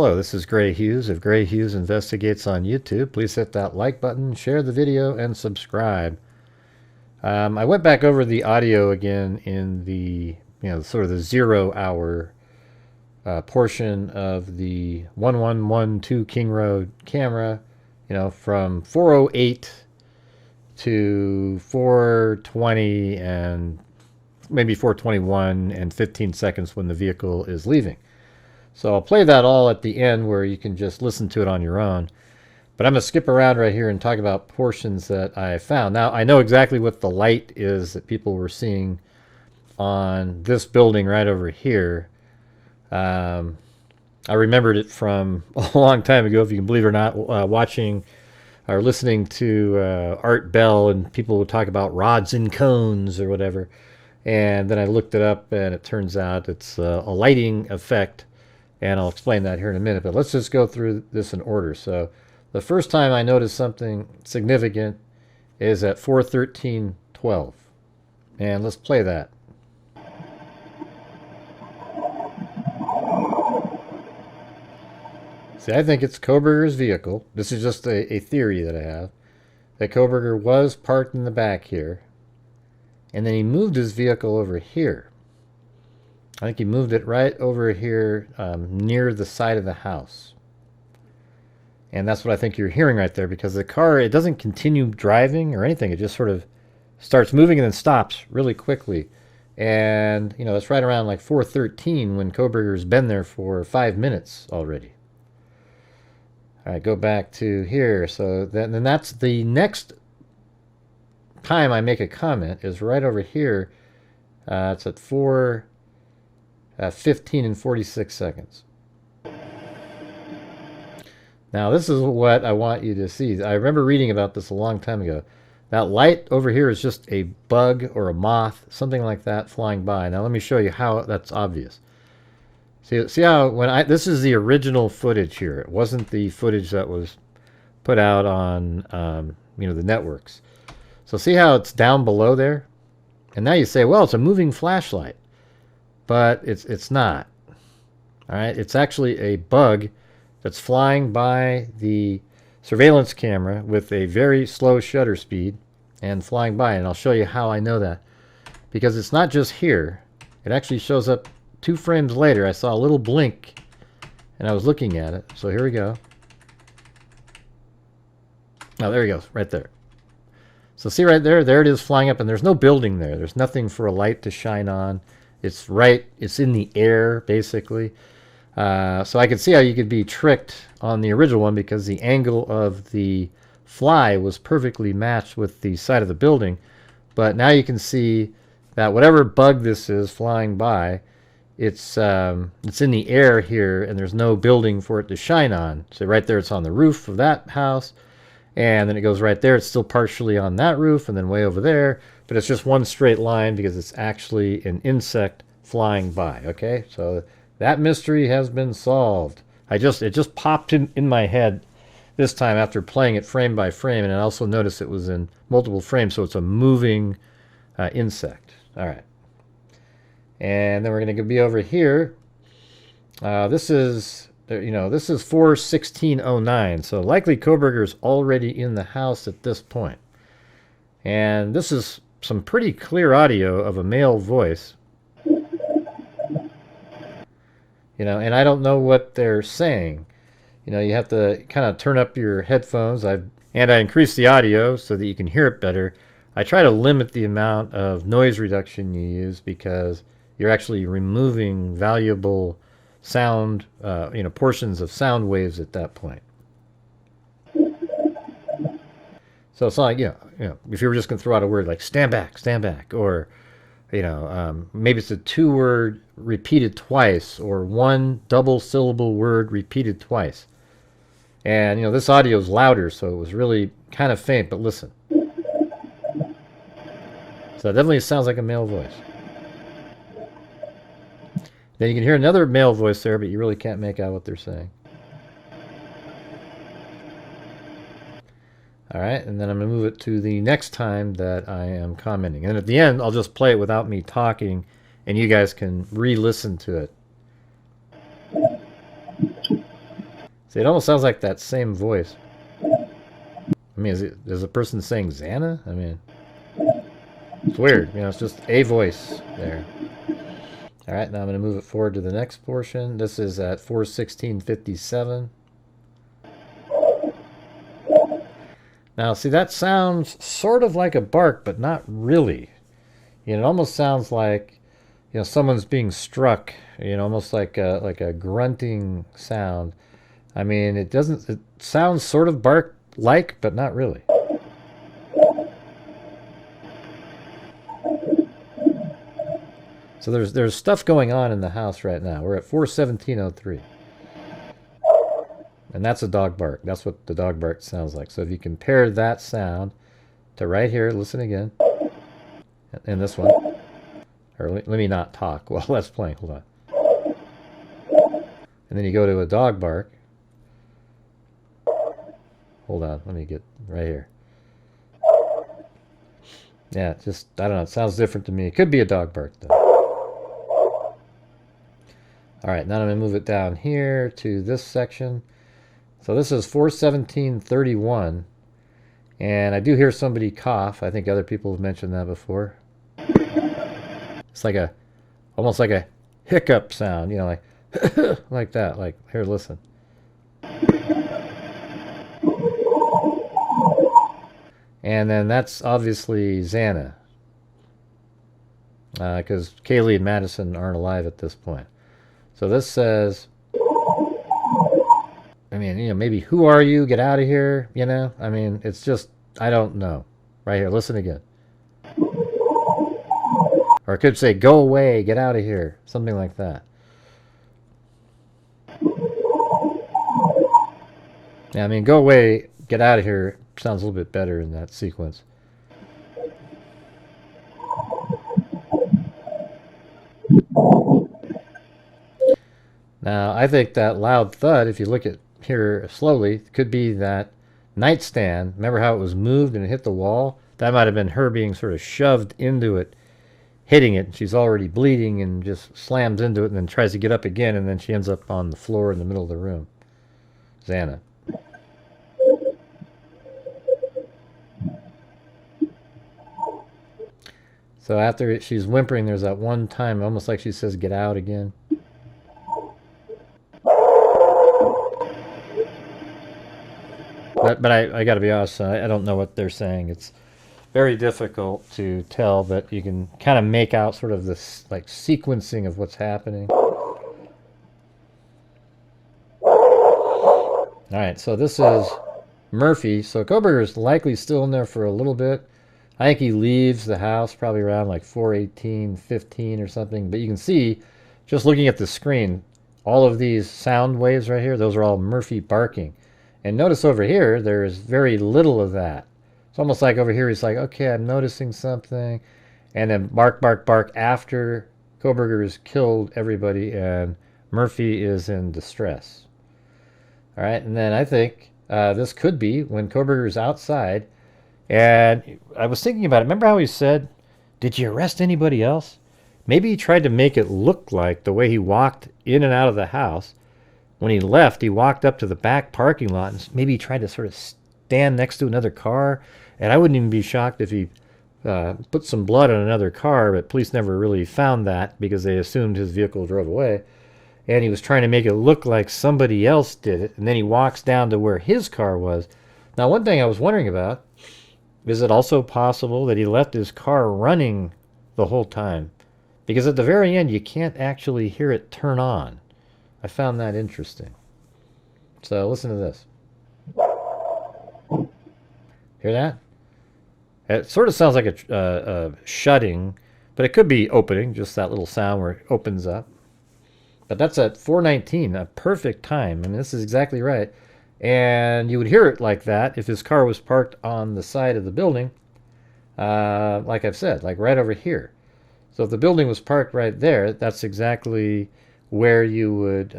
Hello, this is Grant Hughes of Grant Hughes Investigates on YouTube. Please hit that like button, share the video, and subscribe. I went back over the audio again in the sort of the 0 hour portion of the 1112 King Road camera, from 4:08 to 4:20 and maybe 4:21 and 15 seconds when the vehicle is leaving. So I'll play that all at the end where you can just listen to it on your own. But I'm going to skip around right here and talk about portions that I found. Now, I know exactly what the light is that people were seeing on this building right over here. I remembered it from a long time ago, if you can believe it or not, watching or listening to Art Bell, and people would talk about rods and cones or whatever. And then I looked it up, and it turns out it's a lighting effect. And I'll explain that here in a minute, but let's just go through this in order. So the first time I noticed something significant is at 4:13:12. And let's play that. See, I think it's Kohberger's vehicle. This is just a theory that I have. That Kohberger was parked in the back here. And then he moved his vehicle over here. I think he moved it right over here near the side of the house. And that's what I think you're hearing right there, because the car, it doesn't continue driving or anything. It just sort of starts moving and then stops really quickly. And, it's right around like 4:13 when Kohberger's been there for 5 minutes already. All right, go back to here. So then that's the next time I make a comment is right over here. It's at 4:15 and 46 seconds. Now this is what I want you to see. I remember reading about this a long time ago. That light over here is just a bug or a moth, something like that, flying by. Now let me show you how that's obvious. See how this is the original footage here. It wasn't the footage that was put out on the networks. So see how it's down below there? And now you say, well, it's a moving flashlight. But it's not. All right, it's actually a bug that's flying by the surveillance camera with a very slow shutter speed and flying by. And I'll show you how I know that. Because it's not just here. It actually shows up 2 frames later. I saw a little blink and I was looking at it. So here we go. Oh, there he goes, right there. So see right there? There it is flying up, and there's no building there. There's nothing for a light to shine on. It's in the air, basically. So I could see how you could be tricked on the original one, because the angle of the fly was perfectly matched with the side of the building. But now you can see that whatever bug this is flying by, it's in the air here, and there's no building for it to shine on. So right there, it's on the roof of that house. And then it goes right there. It's still partially on that roof, and then way over there. But it's just one straight line because it's actually an insect flying by. Okay, so that mystery has been solved. It just popped in my head this time after playing it frame by frame, and I also noticed it was in multiple frames, so it's a moving insect. All right, and then we're going to be over here. This is 4:16:09, so likely Kohberger's already in the house at this point. And this is some pretty clear audio of a male voice. And I don't know what they're saying. You have to kind of turn up your headphones. I increase the audio so that you can hear it better. I try to limit the amount of noise reduction you use, because you're actually removing valuable sound, portions of sound waves at that point. So it's not like, if you were just going to throw out a word like stand back, or, maybe it's a 2-word repeated twice, or 1 double syllable word repeated twice. And, this audio is louder, so it was really kind of faint, but listen. So it definitely sounds like a male voice. Then you can hear another male voice there, but you really can't make out what they're saying. All right, and then I'm going to move it to the next time that I am commenting. And at the end, I'll just play it without me talking, and you guys can re-listen to it. See, it almost sounds like that same voice. I mean, is the person saying Xana? I mean, it's weird. You know, it's just a voice there. All right, now I'm going to move it forward to the next portion. This is at 4:16:57. Now, see, that sounds sort of like a bark, but not really. You know, it almost sounds like, you know, someone's being struck. You know, almost like a grunting sound. I mean, it doesn't. It sounds sort of bark-like, but not really. So there's stuff going on in the house right now. We're at 4:17:03. And that's a dog bark. That's what the dog bark sounds like. So if you compare that sound to right here, listen again. And this one. Or let me not talk while that's playing. Hold on. And then you go to a dog bark. Hold on. Let me get right here. Yeah, just, I don't know. It sounds different to me. It could be a dog bark, though. All right, now I'm going to move it down here to this section. So this is 4:17:31, and I do hear somebody cough. I think other people have mentioned that before. It's like almost like a hiccup sound, you know, like like that. Like, here, listen. And then that's obviously Xana, because Kaylee and Madison aren't alive at this point. So this says, I mean, you know, maybe, who are you? Get out of here, you know? I mean, it's just, I don't know. Right here, listen again. Or it could say, go away, get out of here. Something like that. Yeah, I mean, go away, get out of here sounds a little bit better in that sequence. Now, I think that loud thud, if you look at here slowly, could be that nightstand. Remember how it was moved and it hit the wall? That might have been her being sort of shoved into it, hitting it. She's already bleeding and just slams into it and then tries to get up again, and then she ends up on the floor in the middle of the room. Xana. So after she's whimpering, there's that one time, almost like she says, get out again. But I got to be honest, I don't know what they're saying. It's very difficult to tell, but you can kind of make out sort of this like sequencing of what's happening. All right, so this is Murphy. So Koberger's likely still in there for a little bit. I think he leaves the house probably around like 4:18:15 or something. But you can see, just looking at the screen, all of these sound waves right here, those are all Murphy barking. And notice over here, there's very little of that. It's almost like over here, he's like, okay, I'm noticing something. And then bark, bark, bark after Koberger has killed everybody and Murphy is in distress. All right, and then I think this could be when Koberger's outside. And I was thinking about it. Remember how he said, did you arrest anybody else? Maybe he tried to make it look like the way he walked in and out of the house. When he left, he walked up to the back parking lot and maybe he tried to sort of stand next to another car. And I wouldn't even be shocked if he put some blood on another car, but police never really found that because they assumed his vehicle drove away. And he was trying to make it look like somebody else did it. And then he walks down to where his car was. Now, one thing I was wondering about, is it also possible that he left his car running the whole time? Because at the very end, you can't actually hear it turn on. I found that interesting. So listen to this. Hear that? It sort of sounds like a shutting, but it could be opening, just that little sound where it opens up. But that's at 4:19, a perfect time. I mean, this is exactly right. And you would hear it like that if his car was parked on the side of the building, like I've said, like right over here. So if the building was parked right there, that's exactly where you would,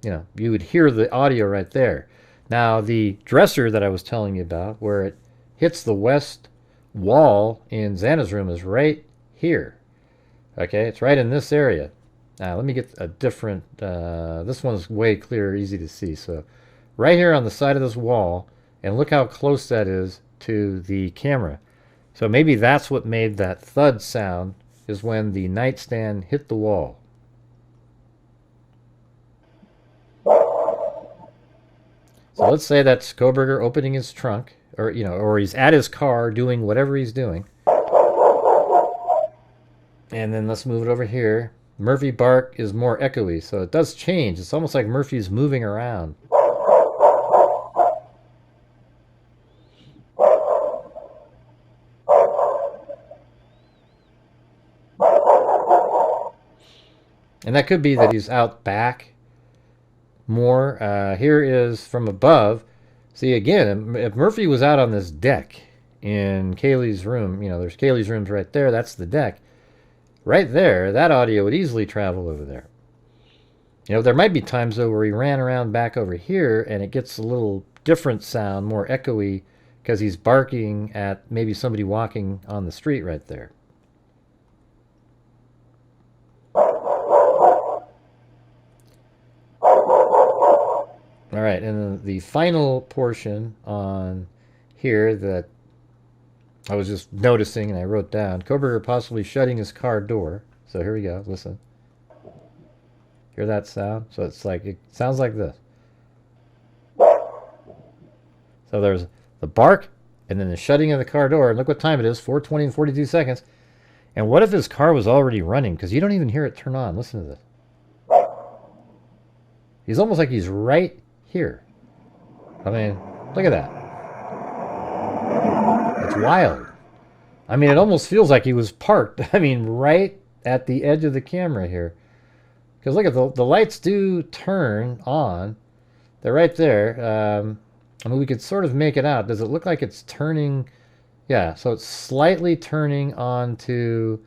you would hear the audio right there. Now, the dresser that I was telling you about, where it hits the west wall in Xana's room, is right here. Okay, it's right in this area. Let me get a different, this one's way clearer, easy to see. So right here on the side of this wall, and look how close that is to the camera. So maybe that's what made that thud sound, is when the nightstand hit the wall. So let's say that's Koberger opening his trunk, or or he's at his car doing whatever he's doing. And then let's move it over here. Murphy bark is more echoey, so it does change. It's almost like Murphy's moving around. And that could be that he's out back more. Here is from above. See, again, if Murphy was out on this deck in Kaylee's room, there's Kaylee's rooms right there. That's the deck. Right there, that audio would easily travel over there. There might be times, though, where he ran around back over here and it gets a little different sound, more echoey, because he's barking at maybe somebody walking on the street right there. All right, and then the final portion on here that I was just noticing and I wrote down, Koberger possibly shutting his car door. So here we go, listen. Hear that sound? So it sounds like this. So there's the bark and then the shutting of the car door. And look what time it is, 4:20 and 42 seconds. And what if his car was already running? Because you don't even hear it turn on. Listen to this. He's almost like he's right here. I mean, look at that. It's wild. I mean, it almost feels like he was parked. I mean, right at the edge of the camera here. Because look at the lights do turn on. They're right there. I mean, we could sort of make it out. Does it look like it's turning? Yeah, so it's slightly turning onto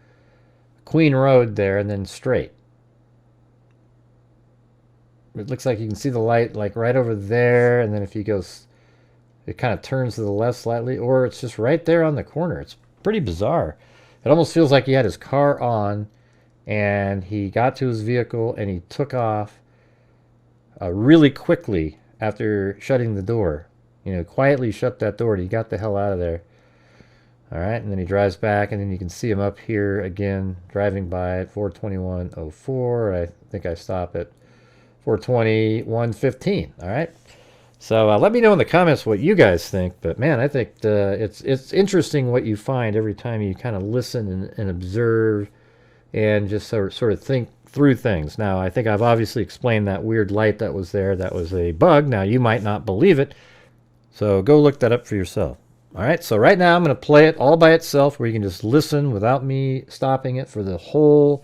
Queen Road there and then straight. It looks like you can see the light like right over there, and then if he goes, it kind of turns to the left slightly, or it's just right there on the corner. It's pretty bizarre. It almost feels like he had his car on and he got to his vehicle and he took off really quickly after shutting the door. Quietly shut that door and he got the hell out of there. All right, and then he drives back, and then you can see him up here again driving by at 4:21:04. I think I stop at 4:21:15. All right. So let me know in the comments what you guys think. But man, I think it's interesting what you find every time you kind of listen and observe and just sort of think through things. Now, I think I've obviously explained that weird light that was there. That was a bug. Now, you might not believe it, so go look that up for yourself. All right, so right now I'm going to play it all by itself where you can just listen without me stopping it for the whole,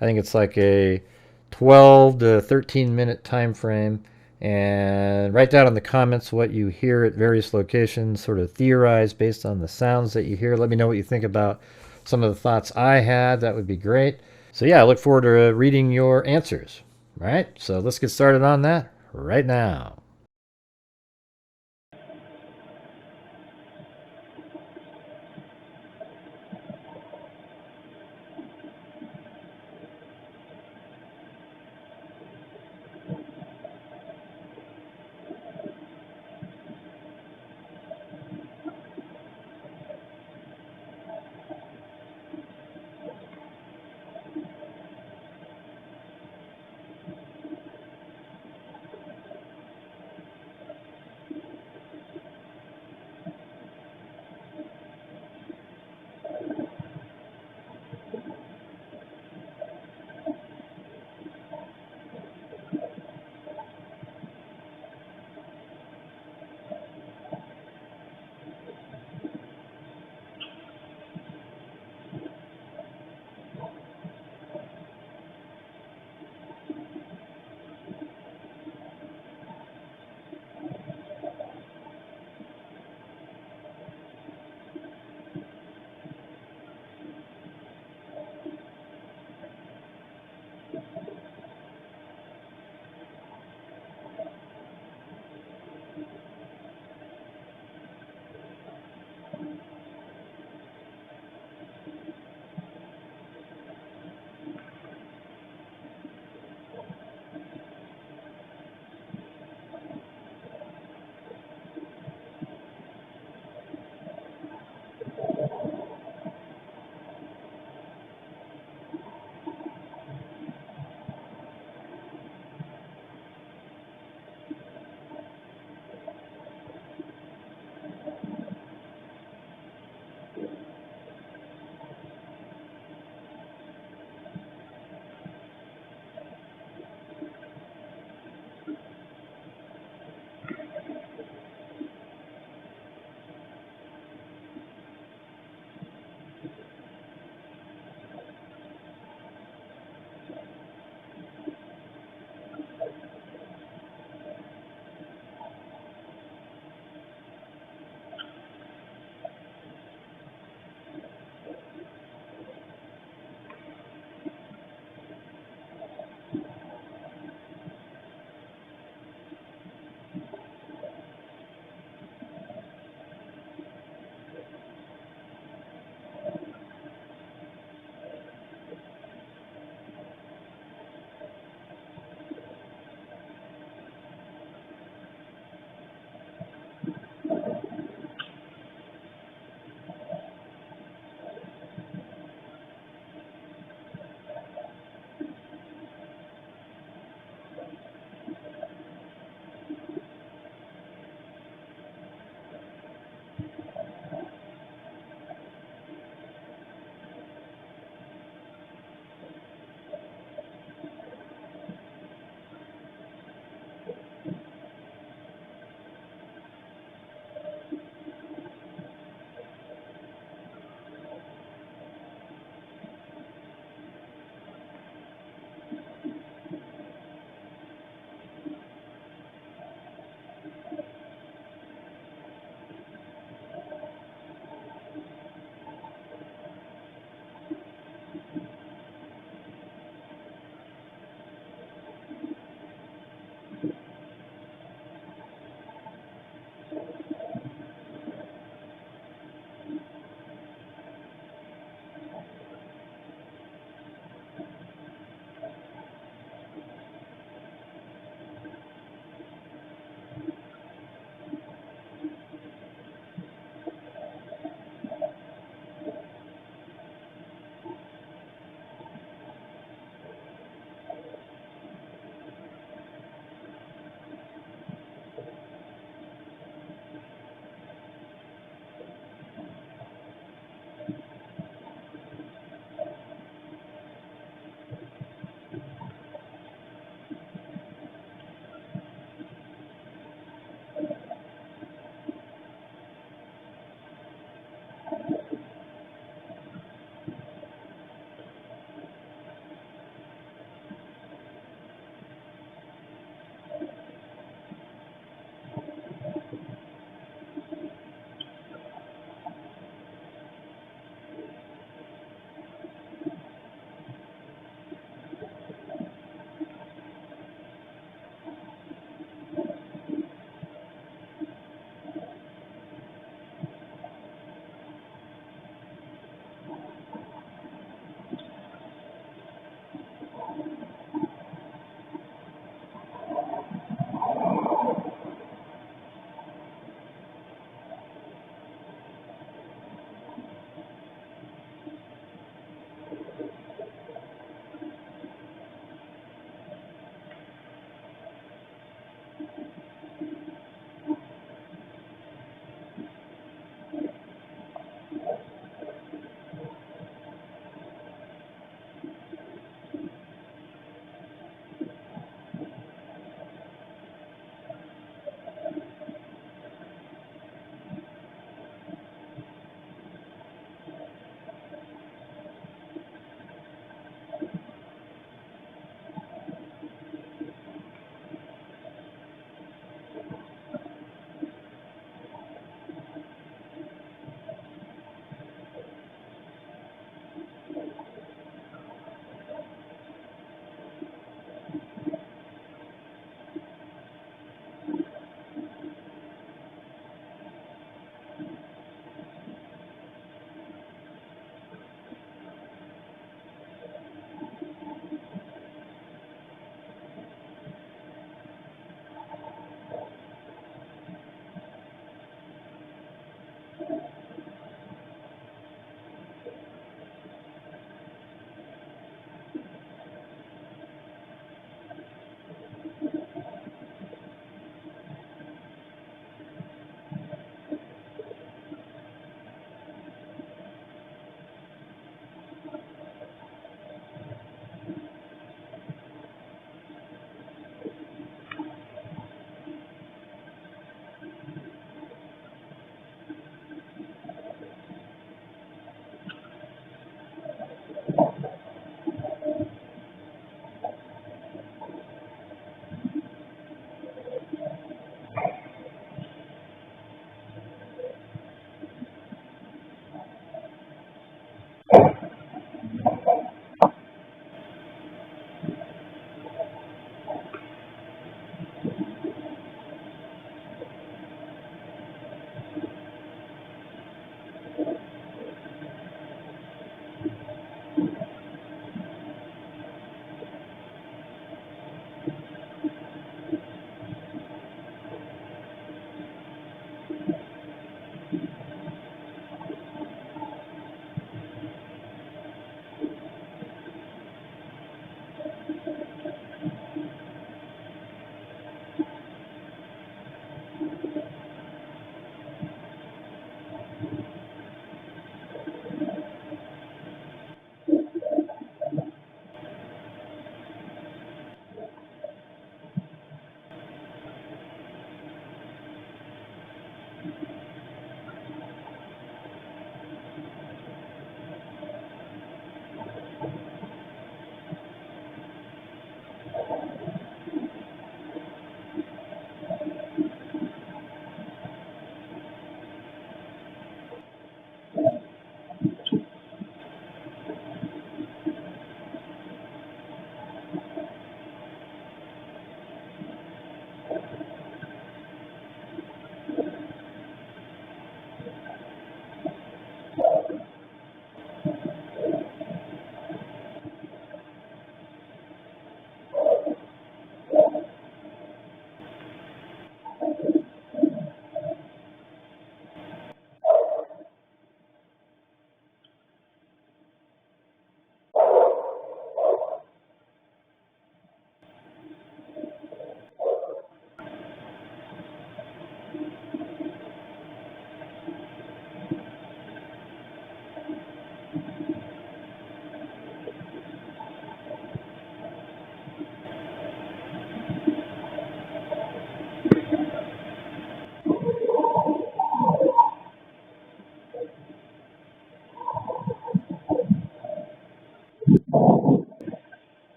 I think it's like a 12 to 13 minute time frame. And write down in the comments what you hear at various locations, sort of theorize based on the sounds that you hear. Let me know what you think about some of the thoughts I had. That would be great. So yeah, I look forward to reading your answers. All right, so let's get started on that right now.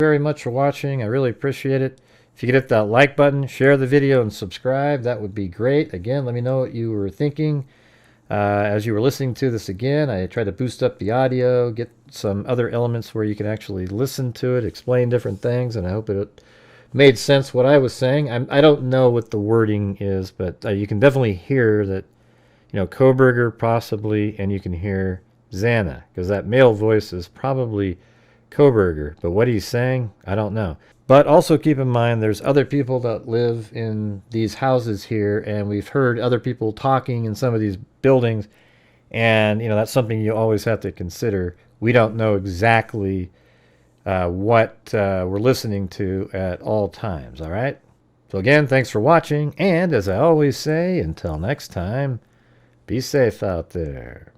very much for watching. I really appreciate it. If you could hit that like button, share the video, and subscribe, that would be great. Again, let me know what you were thinking. As you were listening to this again, I tried to boost up the audio, get some other elements where you can actually listen to it, explain different things, and I hope it made sense what I was saying. I don't know what the wording is, but you can definitely hear that, Koberger possibly, and you can hear Xana, because that male voice is probably Koberger. But what he's saying, I don't know. But also keep in mind there's other people that live in these houses here, and we've heard other people talking in some of these buildings, and that's something you always have to consider. We don't know exactly what we're listening to at all times, all right? So again, thanks for watching, and as I always say, until next time, be safe out there.